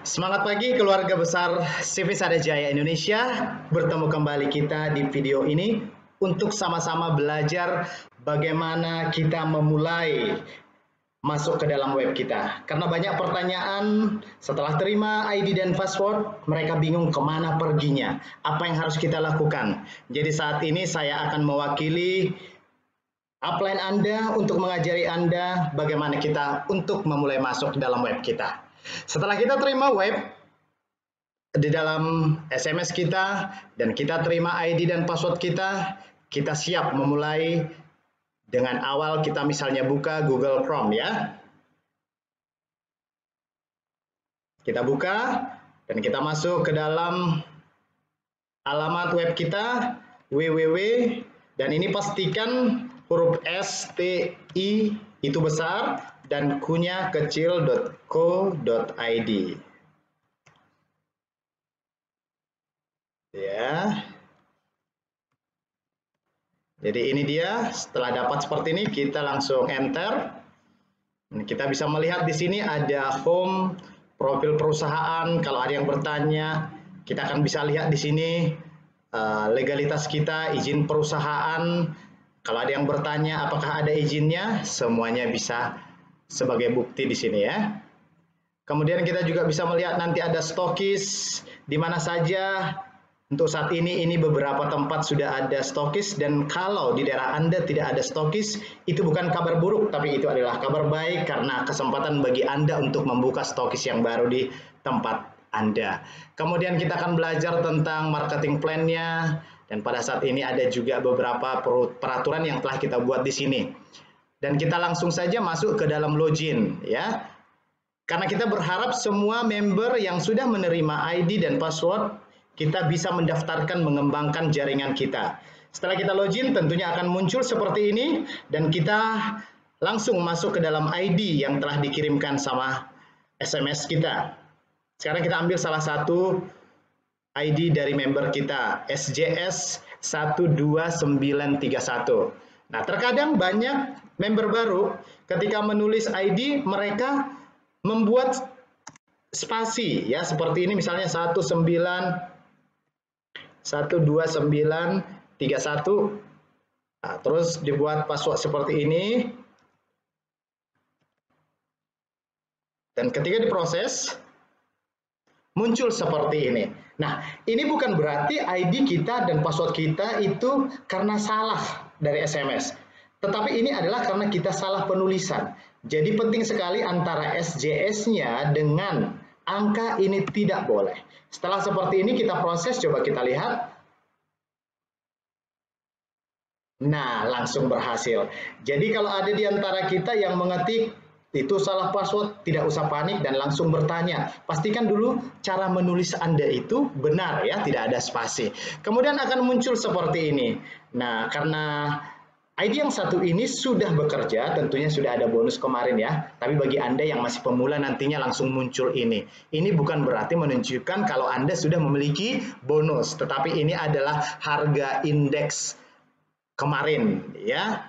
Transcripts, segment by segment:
Semangat pagi keluarga besar CV Sadajaya Indonesia. Bertemu kembali kita di video ini untuk sama-sama belajar bagaimana kita memulai masuk ke dalam web kita. Karena banyak pertanyaan setelah terima ID dan password, mereka bingung kemana perginya, apa yang harus kita lakukan. Jadi saat ini saya akan mewakili upline Anda untuk mengajari Anda bagaimana kita untuk memulai masuk dalam web kita. Setelah kita terima web di dalam SMS kita dan kita terima ID dan password kita siap memulai dengan awal kita misalnya buka Google Chrome ya. Kita buka dan kita masuk ke dalam alamat web kita www dan ini pastikan huruf S, T, I itu besar dan Q-nya kecil.co.id. Ya. Jadi ini dia, setelah dapat seperti ini kita langsung enter. Kita bisa melihat di sini ada home, profil perusahaan. Kalau ada yang bertanya, kita akan bisa lihat di sini legalitas kita, izin perusahaan. Kalau ada yang bertanya apakah ada izinnya, semuanya bisa sebagai bukti di sini ya. Kemudian kita juga bisa melihat nanti ada stokis di mana saja. Untuk saat ini beberapa tempat sudah ada stokis dan kalau di daerah Anda tidak ada stokis, itu bukan kabar buruk, tapi itu adalah kabar baik karena kesempatan bagi Anda untuk membuka stokis yang baru di tempat Anda. Kemudian kita akan belajar tentang marketing plan-nya dan pada saat ini ada juga beberapa peraturan yang telah kita buat di sini. Dan kita langsung saja masuk ke dalam login ya. Karena kita berharap semua member yang sudah menerima ID dan password kita bisa mendaftarkan mengembangkan jaringan kita. Setelah kita login tentunya akan muncul seperti ini dan kita langsung masuk ke dalam ID yang telah dikirimkan sama SMS kita. Sekarang kita ambil salah satu ID dari member kita, SJS 12931. Nah, terkadang banyak member baru ketika menulis ID mereka membuat spasi ya seperti ini misalnya 12931. Nah, terus dibuat password seperti ini. Dan ketika diproses muncul seperti ini. Nah, ini bukan berarti ID kita dan password kita itu karena salah dari SMS. Tetapi ini adalah karena kita salah penulisan. Jadi penting sekali antara SJS-nya dengan angka ini tidak boleh. Setelah seperti ini kita proses, coba kita lihat. Nah, langsung berhasil. Jadi kalau ada di antara kita yang mengetik itu salah password, tidak usah panik dan langsung bertanya. Pastikan dulu cara menulis Anda itu benar ya, tidak ada spasi. Kemudian akan muncul seperti ini. Nah, karena ID yang satu ini sudah bekerja, tentunya sudah ada bonus kemarin ya. Tapi bagi Anda yang masih pemula nantinya langsung muncul ini. Ini bukan berarti menunjukkan kalau Anda sudah memiliki bonus, tetapi ini adalah harga indeks kemarin ya.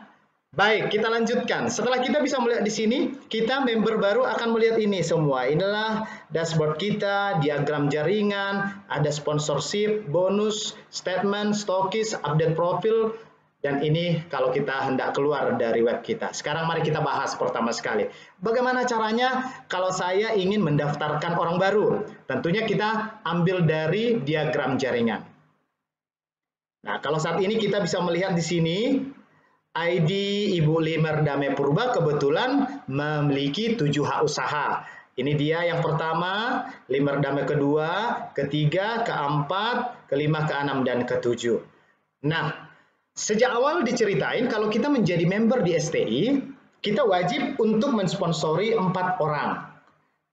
Baik, kita lanjutkan. Setelah kita bisa melihat di sini, kita member baru akan melihat ini semua. Inilah dashboard kita, diagram jaringan, ada sponsorship, bonus, statement, stokis, update profil, dan ini kalau kita hendak keluar dari web kita. Sekarang mari kita bahas pertama sekali. Bagaimana caranya kalau saya ingin mendaftarkan orang baru? Tentunya kita ambil dari diagram jaringan. Nah, kalau saat ini kita bisa melihat di sini, ID Ibu Limer Dame Purba kebetulan memiliki 7 hak usaha. Ini dia yang pertama, Limer Dame kedua, ketiga, keempat, kelima, keenam, dan ketujuh. Nah, sejak awal diceritain kalau kita menjadi member di STI, kita wajib untuk mensponsori 4 orang.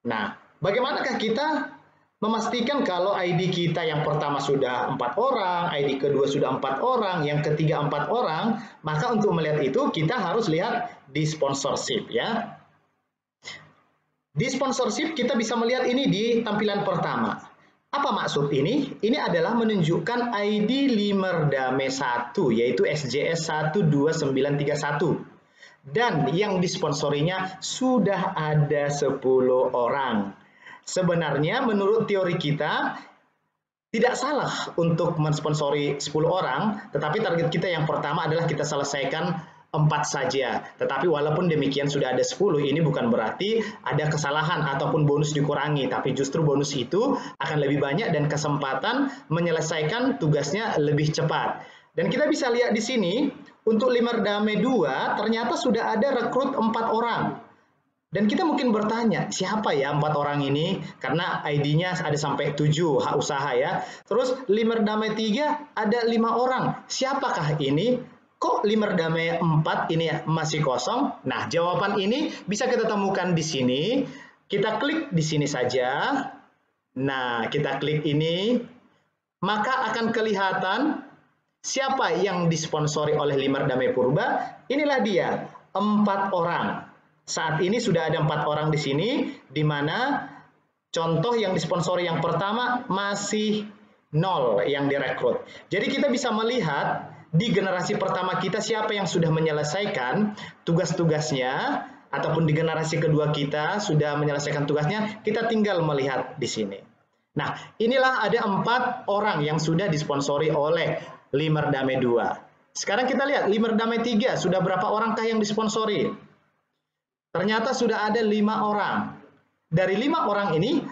Nah, bagaimanakah kita memastikan kalau ID kita yang pertama sudah 4 orang, ID kedua sudah 4 orang, yang ketiga 4 orang, maka untuk melihat itu kita harus lihat di sponsorship ya. Di sponsorship kita bisa melihat ini di tampilan pertama. Apa maksud ini? Ini adalah menunjukkan ID Limer Dame 1 yaitu SJS 12931. Dan yang disponsorinya sudah ada 10 orang. Sebenarnya menurut teori kita tidak salah untuk mensponsori 10 orang, tetapi target kita yang pertama adalah kita selesaikan 4 saja. Tetapi walaupun demikian sudah ada 10, ini bukan berarti ada kesalahan ataupun bonus dikurangi, tapi justru bonus itu akan lebih banyak dan kesempatan menyelesaikan tugasnya lebih cepat. Dan kita bisa lihat di sini, untuk Limerdame 2 ternyata sudah ada rekrut 4 orang. Dan kita mungkin bertanya, siapa ya 4 orang ini? Karena ID-nya ada sampai 7 hak usaha ya. Terus Limerdame 3 ada 5 orang. Siapakah ini? Kok Limerdame 4 ini masih kosong? Nah, jawaban ini bisa kita temukan di sini. Kita klik di sini saja. Nah, kita klik ini. Maka akan kelihatan siapa yang disponsori oleh Limerdame Purba. Inilah dia, 4 orang. Saat ini sudah ada 4 orang di sini, di mana contoh yang disponsori yang pertama masih 0 yang direkrut. Jadi kita bisa melihat di generasi pertama kita siapa yang sudah menyelesaikan tugas-tugasnya, ataupun di generasi kedua kita sudah menyelesaikan tugasnya, kita tinggal melihat di sini. Nah, inilah ada 4 orang yang sudah disponsori oleh Limerdame 2. Sekarang kita lihat Limerdame 3, sudah berapa orangkah yang disponsori? Ternyata sudah ada 5 orang. Dari 5 orang ini,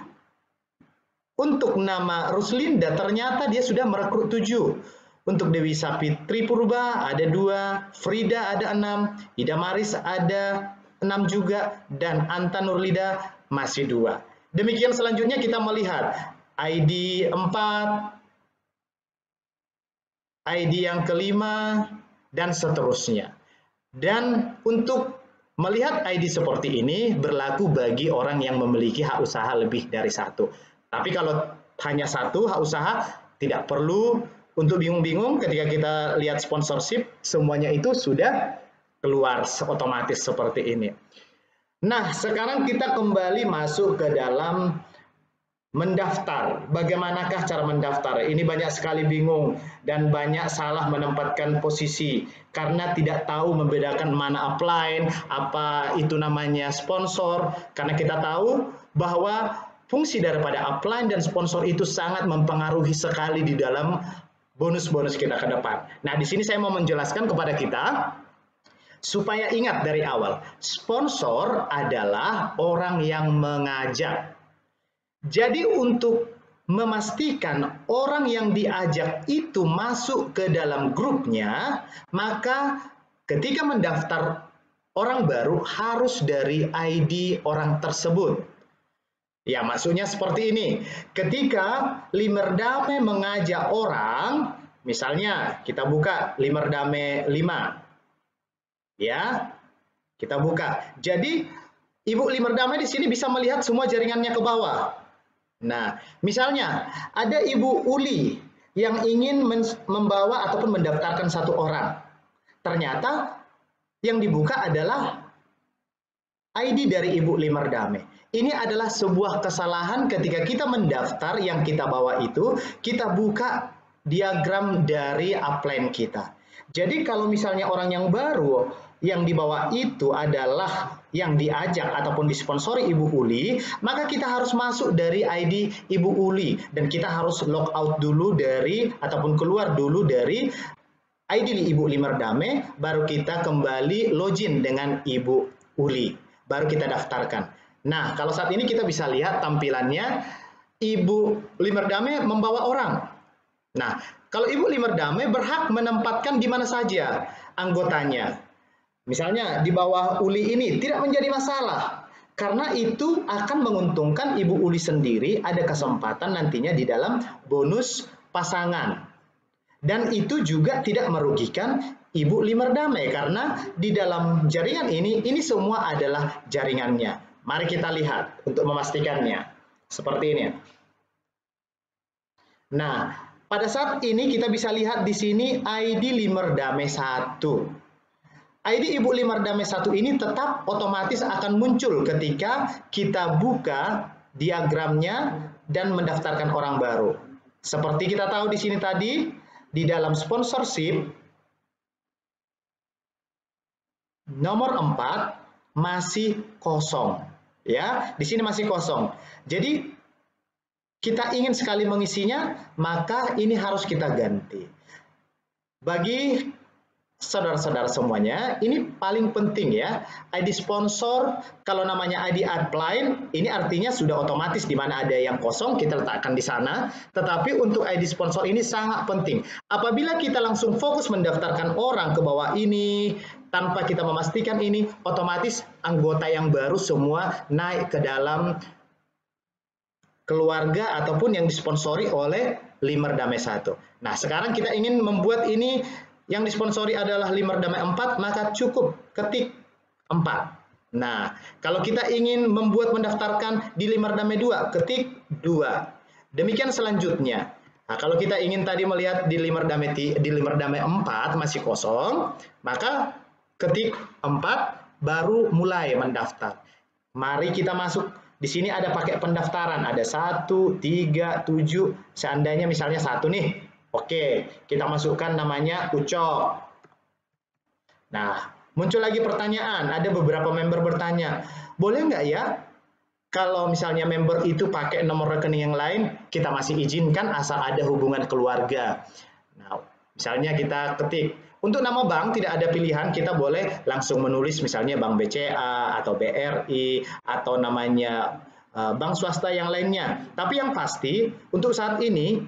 untuk nama Ruslinda ternyata dia sudah merekrut 7. Untuk Dewi Sapitri Purba ada 2, Frida ada 6, Ida Maris ada 6 juga, dan Anta Nurlida masih 2. Demikian selanjutnya kita melihat ID 4, ID yang kelima, dan seterusnya. Dan untuk melihat ID seperti ini berlaku bagi orang yang memiliki hak usaha lebih dari 1. Tapi kalau hanya 1 hak usaha, tidak perlu untuk bingung-bingung ketika kita lihat sponsorship, semuanya itu sudah keluar otomatis seperti ini. Nah, sekarang kita kembali masuk ke dalam mendaftar. Bagaimanakah cara mendaftar? Ini banyak sekali bingung dan banyak salah menempatkan posisi karena tidak tahu membedakan mana upline, apa itu namanya sponsor. Karena kita tahu bahwa fungsi daripada upline dan sponsor itu sangat mempengaruhi sekali di dalam bonus-bonus kita ke depan. Nah, di sini saya mau menjelaskan kepada kita supaya ingat dari awal. Sponsor adalah orang yang mengajak. Jadi untuk memastikan orang yang diajak itu masuk ke dalam grupnya, maka ketika mendaftar orang baru harus dari ID orang tersebut. Ya, maksudnya seperti ini. Ketika Limerdame mengajak orang, misalnya kita buka Limerdame 5. Ya, kita buka. Jadi Ibu Limerdame di sini bisa melihat semua jaringannya ke bawah. Nah, misalnya ada Ibu Uli yang ingin membawa ataupun mendaftarkan 1 orang. Ternyata yang dibuka adalah ID dari Ibu Limerdame. Ini adalah sebuah kesalahan ketika kita mendaftar yang kita bawa itu, kita buka diagram dari upline kita. Jadi kalau misalnya orang yang baru yang dibawa itu adalah yang diajak ataupun disponsori Ibu Uli, maka kita harus masuk dari ID Ibu Uli dan kita harus log out dulu dari ataupun keluar dulu dari ID Ibu Limerdame, baru kita kembali login dengan Ibu Uli, baru kita daftarkan. Nah, kalau saat ini kita bisa lihat tampilannya Ibu Limerdame membawa orang. Nah, kalau Ibu Limerdame berhak menempatkan di mana saja anggotanya. Misalnya di bawah Uli ini tidak menjadi masalah, karena itu akan menguntungkan Ibu Uli sendiri, ada kesempatan nantinya di dalam bonus pasangan. Dan itu juga tidak merugikan Ibu Limerdame, karena di dalam jaringan ini semua adalah jaringannya. Mari kita lihat untuk memastikannya. Seperti ini. Nah, pada saat ini kita bisa lihat di sini ID Limerdame 1. ID Ibu Limerdame 1 ini tetap otomatis akan muncul ketika kita buka diagramnya dan mendaftarkan orang baru. Seperti kita tahu di sini tadi, di dalam sponsorship, nomor 4 masih kosong. Ya, di sini masih kosong. Jadi kita ingin sekali mengisinya, maka ini harus kita ganti. Bagi saudara-saudara semuanya, ini paling penting ya. ID sponsor, kalau namanya ID upline, ini artinya sudah otomatis di mana ada yang kosong, kita letakkan di sana. Tetapi untuk ID sponsor ini sangat penting. Apabila kita langsung fokus mendaftarkan orang ke bawah ini, tanpa kita memastikan ini, otomatis anggota yang baru semua naik ke dalam keluarga ataupun yang disponsori oleh Limer Damai 1. Nah, sekarang kita ingin membuat ini yang disponsori adalah Limer Damai 4, maka cukup ketik 4. Nah, kalau kita ingin membuat mendaftarkan di Limer Damai 2, ketik 2. Demikian selanjutnya. Nah, kalau kita ingin tadi melihat di Limer Damai 4 masih kosong, maka ketik 4 baru mulai mendaftar. Mari kita masuk. Di sini ada pakai pendaftaran, ada 1, 3, 7, seandainya misalnya 1 nih. Oke, kita masukkan namanya Ucok. Nah, muncul lagi pertanyaan, ada beberapa member bertanya, boleh nggak ya kalau misalnya member itu pakai nomor rekening yang lain, kita masih izinkan asal ada hubungan keluarga. Nah, misalnya kita ketik, untuk nama bank tidak ada pilihan, kita boleh langsung menulis misalnya Bank BCA atau BRI atau namanya bank swasta yang lainnya. Tapi yang pasti untuk saat ini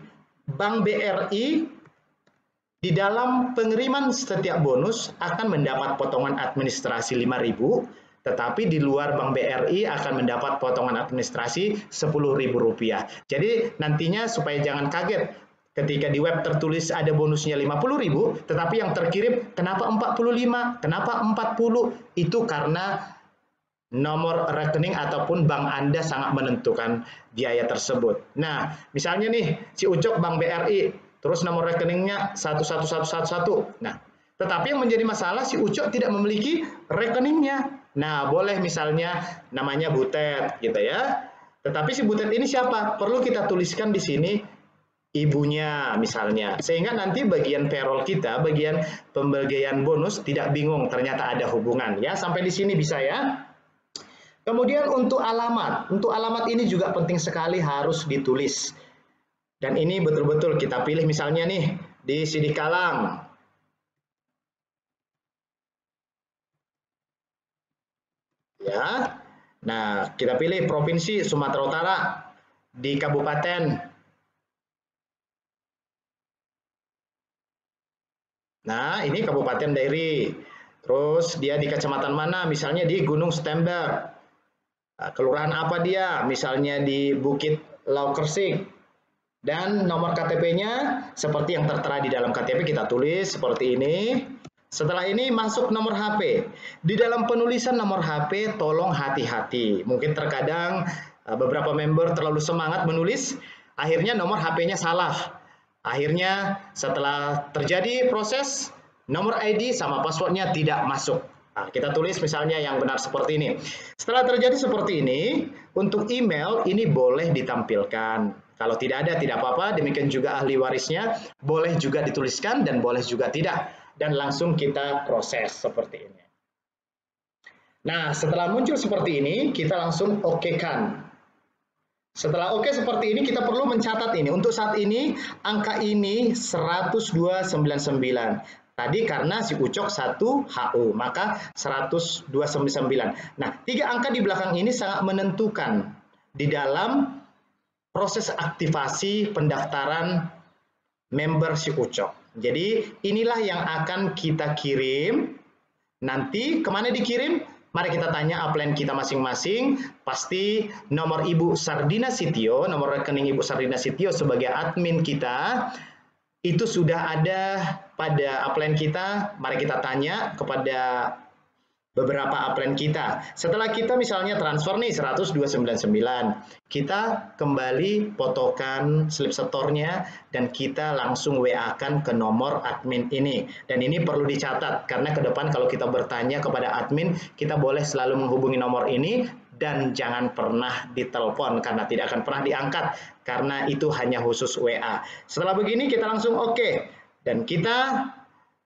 Bank BRI di dalam pengiriman setiap bonus akan mendapat potongan administrasi 5.000, tetapi di luar Bank BRI akan mendapat potongan administrasi Rp10.000. Jadi nantinya supaya jangan kaget ketika di web tertulis ada bonusnya 50.000, tetapi yang terkirim kenapa 45, kenapa 40? Itu karena nomor rekening ataupun bank Anda sangat menentukan biaya tersebut. Nah, misalnya nih si Ucok Bank BRI, terus nomor rekeningnya 11111. Nah, tetapi yang menjadi masalah si Ucok tidak memiliki rekeningnya. Nah, boleh misalnya namanya Butet gitu ya. Tetapi si Butet ini siapa? Perlu kita tuliskan di sini ibunya misalnya. Sehingga nanti bagian payroll kita, bagian pembagian bonus tidak bingung ternyata ada hubungan ya. Sampai di sini bisa ya. Kemudian untuk alamat ini juga penting sekali harus ditulis. Dan ini betul-betul kita pilih misalnya nih di Sidikalang. Ya. Nah, kita pilih Provinsi Sumatera Utara di Kabupaten. Nah, ini Kabupaten Dairi. Terus dia di kecamatan mana? Misalnya di Gunung Stember. Kelurahan apa dia? Misalnya di Bukit Laukersik. Dan nomor KTP-nya seperti yang tertera di dalam KTP kita tulis seperti ini. Setelah ini masuk nomor HP. Di dalam penulisan nomor HP tolong hati-hati. Mungkin terkadang beberapa member terlalu semangat menulis, akhirnya nomor HP-nya salah. Akhirnya setelah terjadi proses, nomor ID sama passwordnya tidak masuk. Nah, kita tulis misalnya yang benar seperti ini. Setelah terjadi seperti ini, untuk email ini boleh ditampilkan. Kalau tidak ada, tidak apa-apa. Demikian juga ahli warisnya, boleh juga dituliskan dan boleh juga tidak. Dan langsung kita proses seperti ini. Nah, setelah muncul seperti ini, kita langsung oke-kan. Setelah oke seperti ini, kita perlu mencatat ini. Untuk saat ini, angka ini 10299. Tadi karena si Ucok 1 HU, maka 10299. Nah, 3 angka di belakang ini sangat menentukan di dalam proses aktivasi pendaftaran member si Ucok. Jadi, inilah yang akan kita kirim. Nanti kemana dikirim? Mari kita tanya upline kita masing-masing. Pasti nomor Ibu Sardina Sitio, nomor rekening Ibu Sardina Sitio sebagai admin kita, itu sudah ada pada upline kita. Mari kita tanya kepada beberapa upline kita. Setelah kita misalnya transfer nih 10299, kita kembali fotokan slip setornya dan kita langsung WA-kan ke nomor admin ini. Dan ini perlu dicatat karena ke depan kalau kita bertanya kepada admin, kita boleh selalu menghubungi nomor ini dan jangan pernah ditelepon karena tidak akan pernah diangkat karena itu hanya khusus WA. Setelah begini kita langsung oke dan kita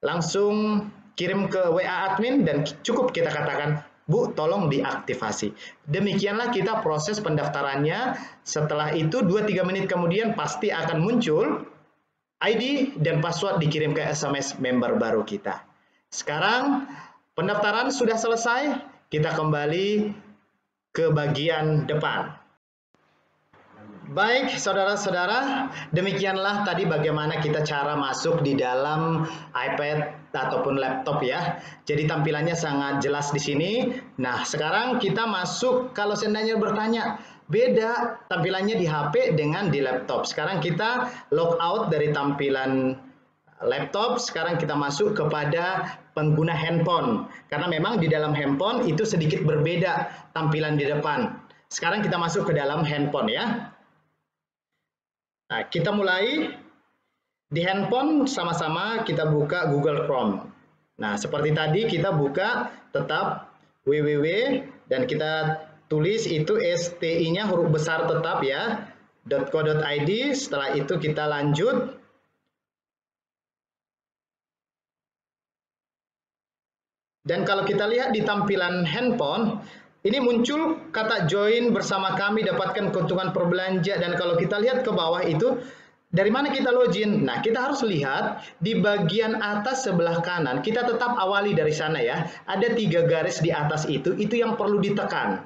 langsung kirim ke WA admin dan cukup kita katakan Bu, tolong diaktifasi. Demikianlah kita proses pendaftarannya. Setelah itu 2-3 menit kemudian pasti akan muncul ID dan password dikirim ke SMS member baru kita. Sekarang pendaftaran sudah selesai, kita kembali ke bagian depan. Baik, saudara-saudara, demikianlah tadi bagaimana kita cara masuk di dalam iPad ataupun laptop ya. Jadi tampilannya sangat jelas di sini. Nah, sekarang kita masuk, kalau seandainya bertanya, beda tampilannya di HP dengan di laptop. Sekarang kita log out dari tampilan laptop, sekarang kita masuk kepada pengguna handphone. Karena memang di dalam handphone itu sedikit berbeda tampilan di depan. Sekarang kita masuk ke dalam handphone ya. Nah, kita mulai di handphone, sama-sama kita buka Google Chrome. Nah, seperti tadi kita buka tetap www dan kita tulis itu STI-nya huruf besar tetap ya, .co.id. Setelah itu kita lanjut. Dan kalau kita lihat di tampilan handphone, ini muncul kata join bersama kami, dapatkan keuntungan perbelanja. Dan kalau kita lihat ke bawah itu, dari mana kita login? Nah, kita harus lihat di bagian atas sebelah kanan. Kita tetap awali dari sana ya. Ada 3 garis di atas itu yang perlu ditekan.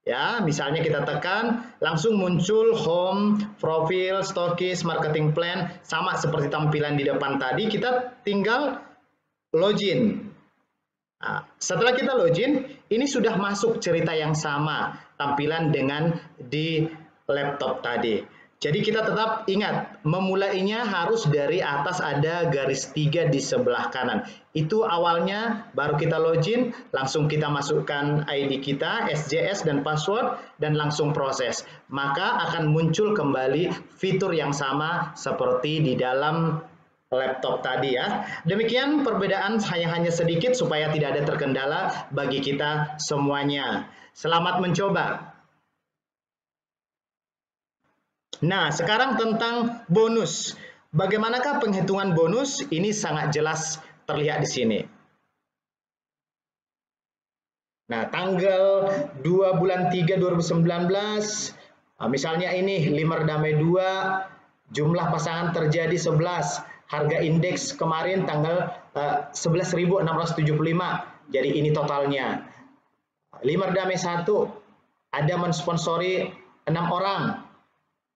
Ya, misalnya kita tekan, langsung muncul home, profil, stokis, marketing plan. Sama seperti tampilan di depan tadi, kita tinggal login. Nah, setelah kita login, ini sudah masuk cerita yang sama tampilan dengan di laptop tadi. Jadi kita tetap ingat, memulainya harus dari atas, ada garis 3 di sebelah kanan. Itu awalnya, baru kita login, langsung kita masukkan ID kita, SJS dan password, dan langsung proses. Maka akan muncul kembali fitur yang sama seperti di dalam laptop tadi ya. Demikian perbedaan hanya sedikit supaya tidak ada terkendala bagi kita semuanya. Selamat mencoba. Nah, sekarang tentang bonus. Bagaimanakah penghitungan bonus? Ini sangat jelas terlihat di sini. Nah, tanggal 2 bulan 3 2019, misalnya ini 5 damai 2, jumlah pasangan terjadi 11. Harga indeks kemarin tanggal 11.675. Jadi ini totalnya. 5 damai 1 ada mensponsori 6 orang.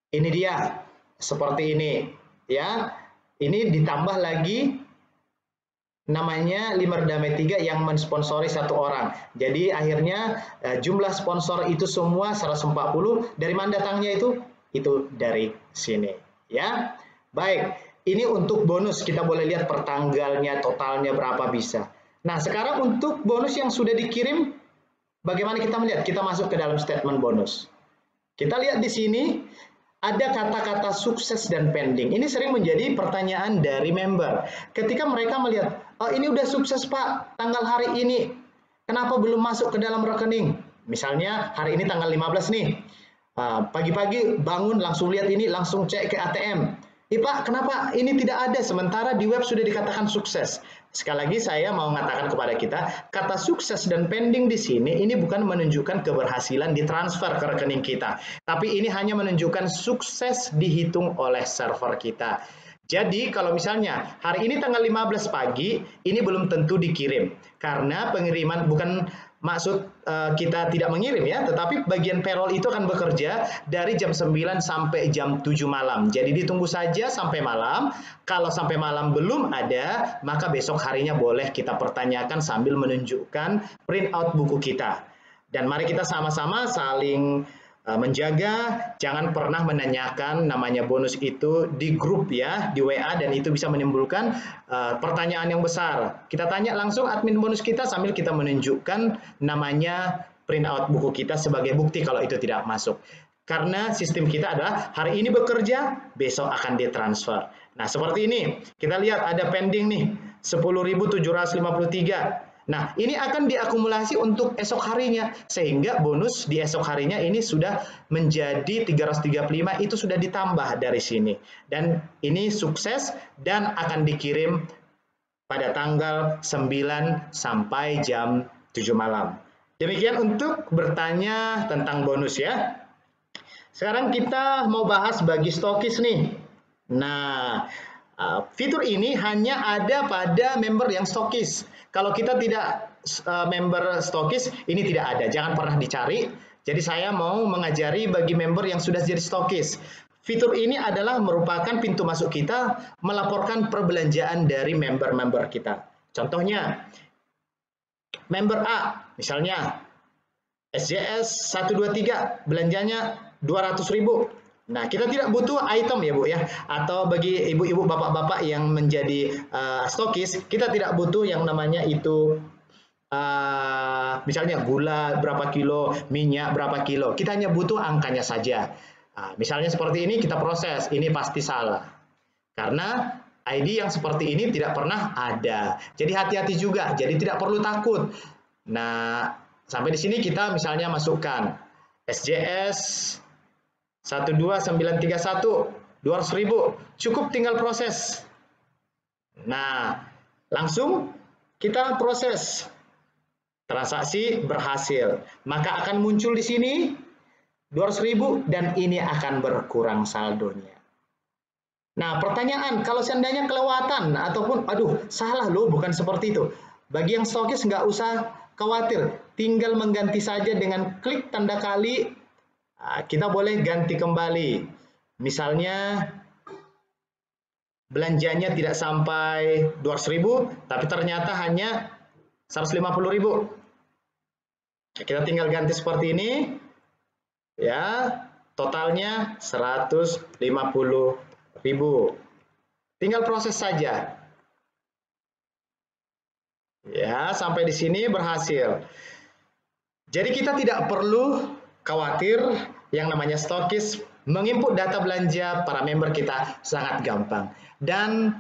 Ini dia seperti ini ya. Ini ditambah lagi namanya 5 damai 3 yang mensponsori 1 orang. Jadi akhirnya jumlah sponsor itu semua 140. Dari mana datangnya itu? Itu dari sini ya. Baik. Ini untuk bonus, kita boleh lihat per tanggalnya, totalnya berapa bisa. Nah, sekarang untuk bonus yang sudah dikirim, bagaimana kita melihat? Kita masuk ke dalam statement bonus. Kita lihat di sini, ada kata-kata sukses dan pending. Ini sering menjadi pertanyaan dari member. Ketika mereka melihat, oh ini udah sukses Pak, tanggal hari ini, kenapa belum masuk ke dalam rekening? Misalnya hari ini tanggal 15 nih, pagi-pagi bangun langsung lihat ini, langsung cek ke ATM. Pak, kenapa ini tidak ada sementara di web sudah dikatakan sukses? Sekali lagi saya mau mengatakan kepada kita, kata sukses dan pending di sini ini bukan menunjukkan keberhasilan ditransfer ke rekening kita, tapi ini hanya menunjukkan sukses dihitung oleh server kita. Jadi kalau misalnya hari ini tanggal 15 pagi, ini belum tentu dikirim karena pengiriman bukan maksud kita tidak mengirim ya, tetapi bagian payroll itu akan bekerja dari jam 9 sampai jam 7 malam. Jadi ditunggu saja sampai malam. Kalau sampai malam belum ada, maka besok harinya boleh kita pertanyakan sambil menunjukkan print out buku kita. Dan mari kita sama-sama saling menjaga, jangan pernah menanyakan namanya bonus itu di grup ya, di WA, dan itu bisa menimbulkan pertanyaan yang besar. Kita tanya langsung admin bonus kita sambil kita menunjukkan namanya print out buku kita sebagai bukti kalau itu tidak masuk. Karena sistem kita adalah hari ini bekerja, besok akan ditransfer. Nah, seperti ini. Kita lihat ada pending nih, 10.753. Nah, ini akan diakumulasi untuk esok harinya, sehingga bonus di esok harinya ini sudah menjadi 335, itu sudah ditambah dari sini. Dan ini sukses dan akan dikirim pada tanggal 9 sampai jam 7 malam. Demikian untuk bertanya tentang bonus ya. Sekarang kita mau bahas bagi stokis nih. Nah, fitur ini hanya ada pada member yang stokis. Kalau kita tidak member stokis, ini tidak ada. Jangan pernah dicari. Jadi saya mau mengajari bagi member yang sudah jadi stokis. Fitur ini adalah merupakan pintu masuk kita melaporkan perbelanjaan dari member-member kita. Contohnya, member A, misalnya SJS 123, belanjanya 200.000. Nah, kita tidak butuh item ya Bu ya, atau bagi ibu-ibu bapak-bapak yang menjadi stokis, kita tidak butuh yang namanya itu misalnya gula berapa kilo, minyak berapa kilo. Kita hanya butuh angkanya saja. Misalnya seperti ini kita proses, ini pasti salah. Karena ID yang seperti ini tidak pernah ada. Jadi hati-hati juga, jadi tidak perlu takut. Nah, sampai di sini kita misalnya masukkan SJS 12931 200.000, cukup tinggal proses. Nah, langsung kita proses. Transaksi berhasil. Maka akan muncul di sini 200.000 dan ini akan berkurang saldonya. Nah, pertanyaan, kalau seandainya kelewatan ataupun aduh, salah loh, bukan seperti itu. Bagi yang stokis nggak usah khawatir, tinggal mengganti saja dengan klik tanda kali. Kita boleh ganti kembali. Misalnya belanjanya tidak sampai 200.000, tapi ternyata hanya 150.000. Kita tinggal ganti seperti ini. Ya, totalnya 150.000. Tinggal proses saja. Ya, sampai di sini berhasil. Jadi kita tidak perlu khawatir, yang namanya stokis menginput data belanja para member kita sangat gampang. Dan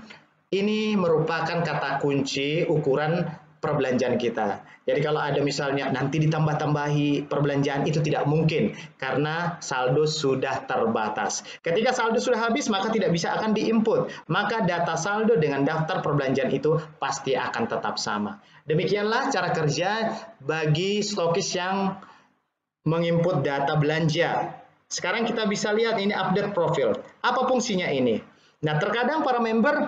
ini merupakan kata kunci ukuran perbelanjaan kita. Jadi kalau ada misalnya nanti ditambah-tambahi perbelanjaan, itu tidak mungkin karena saldo sudah terbatas. Ketika saldo sudah habis maka tidak bisa akan diinput. Maka data saldo dengan daftar perbelanjaan itu pasti akan tetap sama. Demikianlah cara kerja bagi stokis yang menginput data belanja. Sekarang kita bisa lihat ini update profil. Apa fungsinya ini? Nah, terkadang para member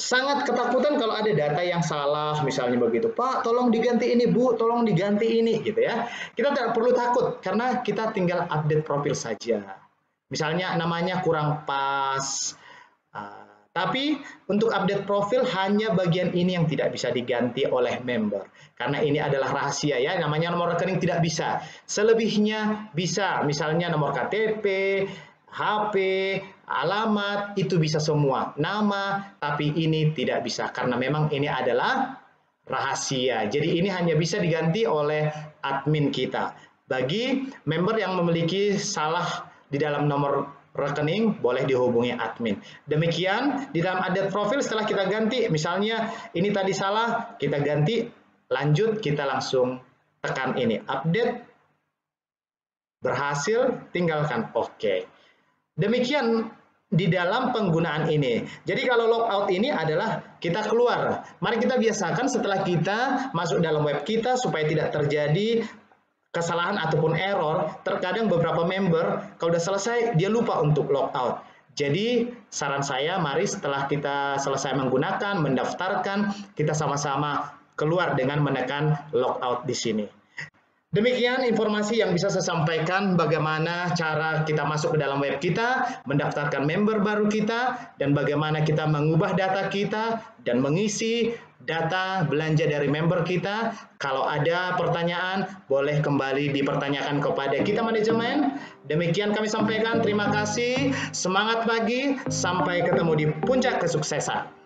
sangat ketakutan kalau ada data yang salah, misalnya begitu. Pak, tolong diganti ini, Bu, tolong diganti ini, gitu ya. Kita tidak perlu takut, karena kita tinggal update profil saja. Misalnya namanya kurang pas. Tapi untuk update profil hanya bagian ini yang tidak bisa diganti oleh member. Karena ini adalah rahasia ya, namanya nomor rekening tidak bisa. Selebihnya bisa, misalnya nomor KTP, HP, alamat, itu bisa semua. Nama, tapi ini tidak bisa karena memang ini adalah rahasia. Jadi ini hanya bisa diganti oleh admin kita. Bagi member yang memiliki salah di dalam nomor rekening, boleh dihubungi admin. Demikian di dalam update profil setelah kita ganti, misalnya ini tadi salah, kita ganti, lanjut, kita langsung tekan ini, update, berhasil, tinggalkan OK. Demikian di dalam penggunaan ini. Jadi kalau logout ini adalah kita keluar. Mari kita biasakan setelah kita masuk dalam web kita supaya tidak terjadi kesalahan ataupun error. Terkadang beberapa member kalau sudah selesai dia lupa untuk logout. Jadi saran saya, mari setelah kita selesai menggunakan, mendaftarkan, kita sama-sama keluar dengan menekan logout di sini. Demikian informasi yang bisa saya sampaikan bagaimana cara kita masuk ke dalam web kita, mendaftarkan member baru kita, dan bagaimana kita mengubah data kita dan mengisi data belanja dari member kita. Kalau ada pertanyaan, boleh kembali dipertanyakan kepada kita manajemen. Demikian kami sampaikan, terima kasih, semangat pagi, sampai ketemu di puncak kesuksesan.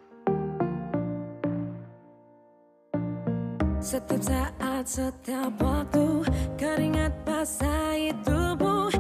Setiap saat, setiap waktu, keringat basahi tubuh.